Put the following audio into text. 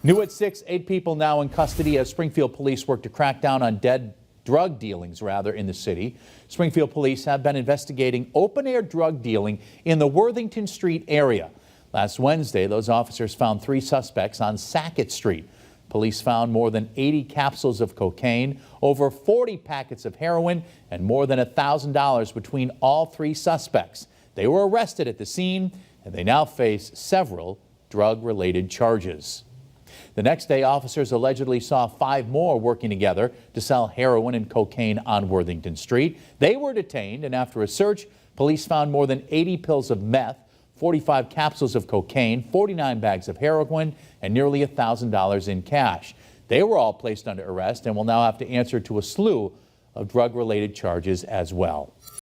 New at 6, 8 people now in custody as Springfield police work to crack down on drug dealings in the city. Springfield police have been investigating open-air drug dealing in the Worthington Street area. Last Wednesday, those officers found 3 suspects on Sackett Street. Police found more than 80 capsules of cocaine, over 40 packets of heroin, and more than $1,000 between all 3 suspects. They were arrested at the scene, and they now face several drug-related charges. The next day, officers allegedly saw 5 more working together to sell heroin and cocaine on Worthington Street. They were detained, and after a search, police found more than 80 pills of meth, 45 capsules of cocaine, 49 bags of heroin, and nearly $1,000 in cash. They were all placed under arrest and will now have to answer to a slew of drug-related charges as well.